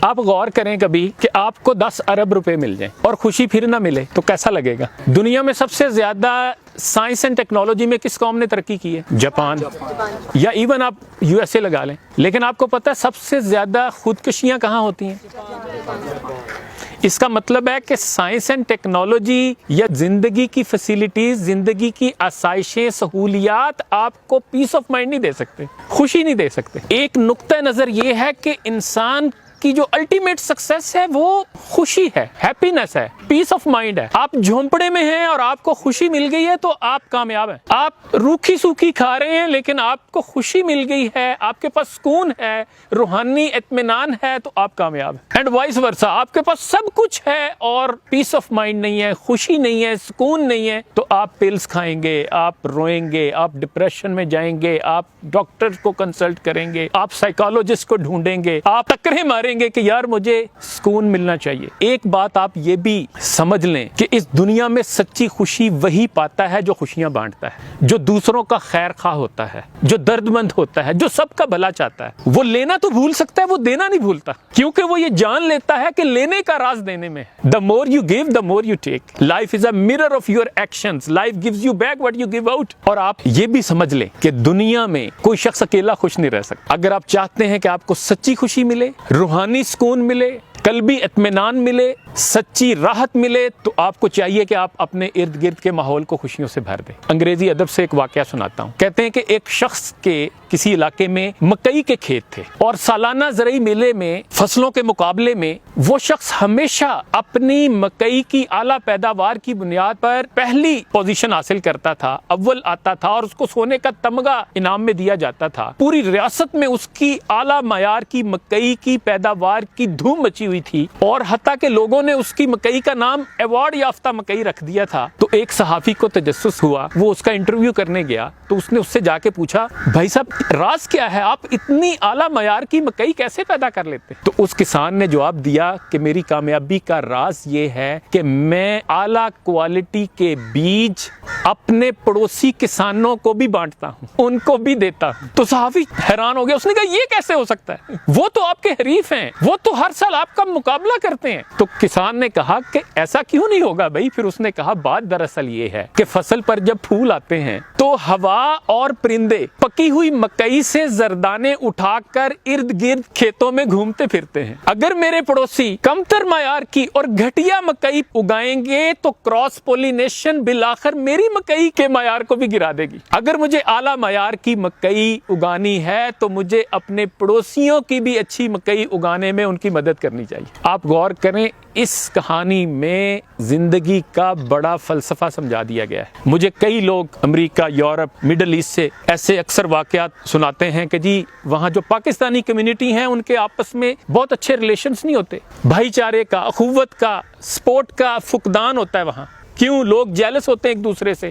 آپ غور کریں کبھی کہ آپ کو 10 ارب روپے مل جائیں اور خوشی پھر نہ ملے تو کیسا لگے گا؟ دنیا میں سب سے زیادہ سائنس اینڈ ٹیکنالوجی میں کس قوم نے ترقی کی ہے؟ جاپان، یا ایون آپ یو ایس اے لگا لیں. لیکن آپ کو پتہ ہے سب سے زیادہ خودکشیاں کہاں ہوتی ہیں؟ اس کا مطلب ہے کہ سائنس اینڈ ٹیکنالوجی یا زندگی کی فیسیلیٹیز، زندگی کی آسائشیں، سہولیات آپ کو پیس آف مائنڈ نہیں دے سکتے، خوشی نہیں دے سکتے. ایک نقطہ نظر یہ ہے کہ انسان کی جو الٹیمیٹ سکسیس ہے وہ خوشی ہے، ہیپینس ہے، پیس آف مائنڈ ہے. آپ جھونپڑے میں ہیں اور آپ کو خوشی مل گئی ہے تو آپ کامیاب ہیں. آپ روکھی سوکھی کھا رہے ہیں لیکن آپ کو خوشی مل گئی ہے، آپ کے پاس سکون ہے، روحانی اطمینان ہے تو آپ کامیاب ہیں. اینڈ وائس ورسا، آپ کے پاس سب کچھ ہے اور پیس آف مائنڈ نہیں ہے، خوشی نہیں ہے، سکون نہیں ہے تو آپ پلز کھائیں گے، آپ روئیں گے، آپ ڈپریشن میں جائیں گے، آپ ڈاکٹر کو کنسلٹ کریں گے، آپ سائیکالوجسٹ کو ڈھونڈیں گے، آپ ٹکریں ماریں گے کہ یار مجھے سکون ملنا چاہیے. ایک بات آپ یہ بھی سمجھ لیں کہ اس دنیا میں سچی خوشی وہی پاتا ہے جو خوشیاں بانٹتا ہے، جو دوسروں کا خیر خواہ ہوتا ہے، جو درد مند ہوتا ہے، جو سب کا بھلا چاہتا ہے. وہ لینا تو بھول سکتا ہے، وہ دینا نہیں بھولتا، کیونکہ وہ یہ جان لیتا ہے کہ لینے کا راز دینے میں ہے. The more you give, the more you take. Life is a mirror of your actions. Life gives you back what you give out. اور آپ یہ بھی سمجھ لیں کہ دنیا میں کوئی شخص اکیلا خوش نہیں رہ سکتا. اگر آپ چاہتے ہیں کہ آپ کو سچی خوشی ملے، روحانی سکون ملے، قلبی اطمینان ملے، سچی راحت ملے تو آپ کو چاہیے کہ آپ اپنے ارد گرد کے ماحول کو خوشیوں سے بھر دیں. انگریزی ادب سے ایک واقعہ سناتا ہوں. کہتے ہیں کہ ایک شخص کے کسی علاقے میں مکئی کے کھیت تھے اور سالانہ زرعی میلے میں فصلوں کے مقابلے میں وہ شخص ہمیشہ اپنی مکئی کی اعلیٰ پیداوار کی بنیاد پر پہلی پوزیشن حاصل کرتا تھا، اول آتا تھا اور اس کو سونے کا تمغہ انعام میں دیا جاتا تھا. پوری ریاست میں اس کی اعلیٰ معیار کی مکئی کی پیداوار کی دھوم مچی ہوئی تھی اور حتیٰ کہ لوگوں نے اس کی مکئی کا نام ایوارڈ یافتہ مکئی رکھ دیا تھا. تو ایک صحافی کو تجسس ہوا، وہ اس کا انٹرویو کرنے گیا تو اس نے اس سے جا کے پوچھا، بھائی صاحب راز کیا ہے، آپ اتنی اعلیٰ معیار کی مکئی کیسے پیدا کر لیتے؟ تو اس کسان نے جواب دیا کہ میری کامیابی کا راز یہ ہے کہ میں اعلیٰ کوالٹی کے بیج اپنے پڑوسی کسانوں کو بھی بانٹتا ہوں، ان کو بھی دیتا ہوں. تو صحافی حیران ہو گیا، اس نے کہا یہ کیسے ہو سکتا ہے، وہ تو آپ کے حریف ہیں، وہ تو ہر سال آپ کا مقابلہ کرتے ہیں. تو کسان نے کہا کہ ایسا کیوں نہیں ہوگا بھائی؟ پھر اس نے کہا بات دراصل یہ ہے کہ فصل پر جب پھول آتے ہیں تو ہوا اور پرندے پکی ہوئی مکئی سے زردانے اٹھا کر ارد گرد کھیتوں میں گھومتے پھرتے ہیں. اگر میرے پڑوسی کم تر معیار کی اور گھٹیا مکئی اگائیں گے تو کراس پولینیشن بالآخر میری مکئی کے معیار کو بھی گرا دے گی. اگر مجھے اعلیٰ معیار کی مکئی اگانی ہے تو مجھے اپنے پڑوسیوں کی بھی اچھی مکئی اگانے میں ان کی مدد کرنی چاہیے. آپ غور کریں، اس کہانی میں زندگی کا بڑا فلسفہ سمجھا دیا گیا ہے. مجھے کئی لوگ امریکہ، یورپ، مڈل ایسٹ سے ایسے اکثر واقعات سناتے ہیں کہ جی وہاں جو پاکستانی کمیونٹی ہیں ان کے آپس میں بہت اچھے ریلیشنز نہیں ہوتے، بھائی چارے کا، اخوت کا، سپورٹ کا فقدان ہوتا ہے وہاں. کیوں؟ لوگ جیلس ہوتے ہیں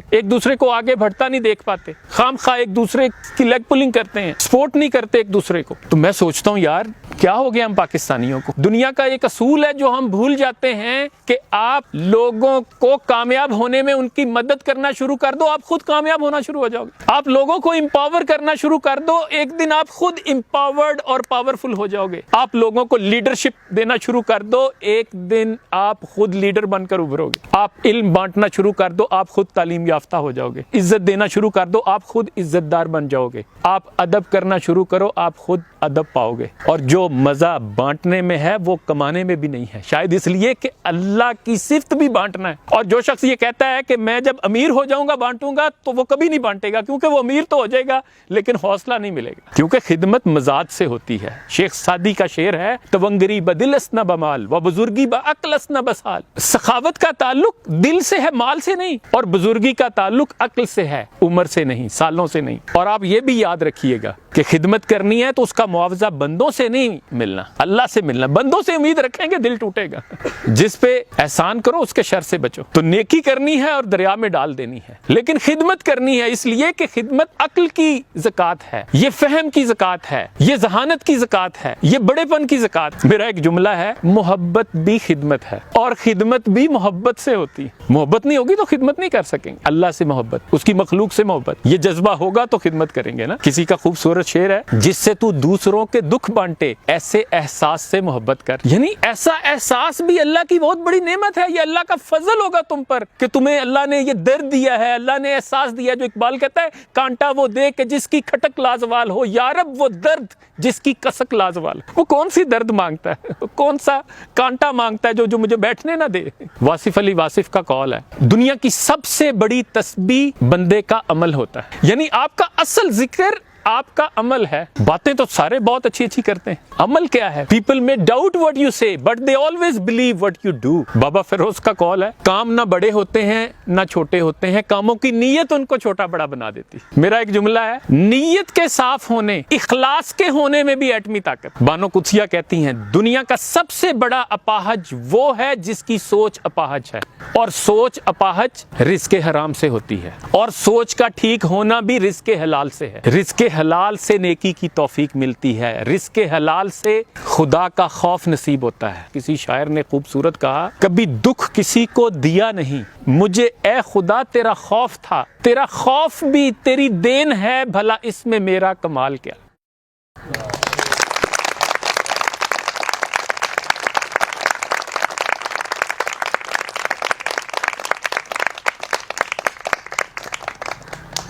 ایک دوسرے کو آگے بڑھتا نہیں دیکھ پاتے، خام خواہ ایک دوسرے کی لیگ پولنگ کرتے ہیں، سپورٹ نہیں کرتے ایک دوسرے کو. تو میں سوچتا ہوں یار کیا ہو گیا ہم پاکستانیوں کو؟ دنیا کا ایک اصول ہے جو ہم بھول جاتے ہیں کہ آپ لوگوں کو کامیاب ہونے میں ان کی مدد کرنا شروع کر دو، آپ خود کامیاب ہونا شروع ہو جاؤ گے. آپ لوگوں کو امپاور کرنا شروع کر دو، ایک دن آپ خود امپاورڈ اور پاورفل ہو جاؤ گے. آپ لوگوں کو لیڈرشپ دینا شروع کر دو، ایک دن آپ خود لیڈر بن کر ابھرو گے. آپ علم بانٹنا شروع کر دو، آپ خود تعلیم یافتہ ہو جاؤ گے. عزت دینا شروع کر دو، آپ خود عزت دار بن جاؤ گے. آپ ادب کرنا شروع کرو، آپ خود ادب پاؤ گے. اور جو مزہ بانٹنے میں ہے وہ کمانے میں بھی نہیں ہے، شاید اس لیے کہ اللہ کی صفت بھی بانٹنا ہے. اور جو شخص یہ کہتا ہے کہ میں جب امیر ہو جاؤں گا بانٹوں گا تو وہ کبھی نہیں بانٹے گا، کیونکہ وہ امیر تو ہو جائے گا لیکن حوصلہ نہیں ملے گا. کیونکہ خدمت مزاج سے ہوتی ہے. شیخ سعدی کا شعر ہے، تونگری بدل اس نہ بمال و بزرگی بعقل اس نہ بسال. سخاوت کا تعلق دل سے ہے، مال سے نہیں، اور بزرگی کا تعلق عقل سے ہے، عمر سے نہیں، سالوں سے نہیں. اور آپ یہ بھی یاد رکھیے گا کہ خدمت کرنی ہے تو اس کا معاوضہ بندوں سے نہیں ملنا، اللہ سے ملنا. بندوں سے امید رکھیں گے دل ٹوٹے گا. جس پہ احسان کرو اس کے شر سے بچو. تو نیکی کرنی ہے اور دریا میں ڈال دینی ہے، لیکن خدمت کرنی ہے اس لیے کہ خدمت عقل کی زکات ہے، یہ فہم کی زکات ہے، یہ ذہانت کی زکات ہے، یہ بڑے پن کی زکات. میرا ایک جملہ ہے، محبت بھی خدمت ہے اور خدمت بھی محبت سے ہوتی ہے. محبت نہیں ہوگی تو خدمت نہیں کر سکیں گے. اللہ سے محبت, اس کی مخلوق سے محبت, یہ جذبہ ہوگا تو خدمت کریں گے نا. کسی کا خوبصورت شعر ہے, جس سے تو دوسروں کے دکھ بانٹے ایسے احساس سے محبت کر. یعنی ایسا احساس بھی اللہ کی بہت بڑی نعمت ہے, یہ اللہ کا فضل ہوگا تم پر کہ تمہیں اللہ نے یہ درد دیا ہے, اللہ نے احساس دیا. جو اقبال کہتا ہے, کانٹا وہ دے کہ جس کی کھٹک لازوال ہو, یا رب وہ درد جس کی کسک لازوال. وہ کون سی درد مانگتا ہے, کون سا کانٹا مانگتا ہے جو مجھے بیٹھنے نہ دے. واصف علی واصف کا قول ہے, دنیا کی سب سے بڑی تسبیح بندے کا عمل ہوتا ہے. یعنی آپ کا اصل ذکر آپ کا عمل ہے. باتیں تو سارے بہت اچھی اچھی کرتے ہیں, عمل کیا ہے؟ پیپل میں ڈاؤٹ وٹ یو سے but they always believe what you do. بابا فیروز کا قول ہے, کام نہ بڑے ہوتے ہیں نہ چھوٹے ہوتے ہیں, کاموں کی نیت ان کو چھوٹا بڑا بنا دیتی. میرا ایک جملہ ہے, نیت کے صاف ہونے, اخلاص کے ہونے میں بھی ایٹمی طاقت. بانو قدسیہ کہتی ہیں, دنیا کا سب سے بڑا اپاہج وہ ہے جس کی سوچ اپاہج ہے, اور سوچ اپاہج رزق حرام سے ہوتی ہے, اور سوچ کا ٹھیک ہونا بھی رزق حلال سے ہے. رزق حلال سے نیکی کی توفیق ملتی ہے, رزق حلال سے خدا کا خوف نصیب ہوتا ہے. کسی شاعر نے خوبصورت کہا, کبھی دکھ کسی کو دیا نہیں, مجھے اے خدا تیرا خوف تھا, تیرا خوف بھی تیری دین ہے, بھلا اس میں میرا کمال کیا.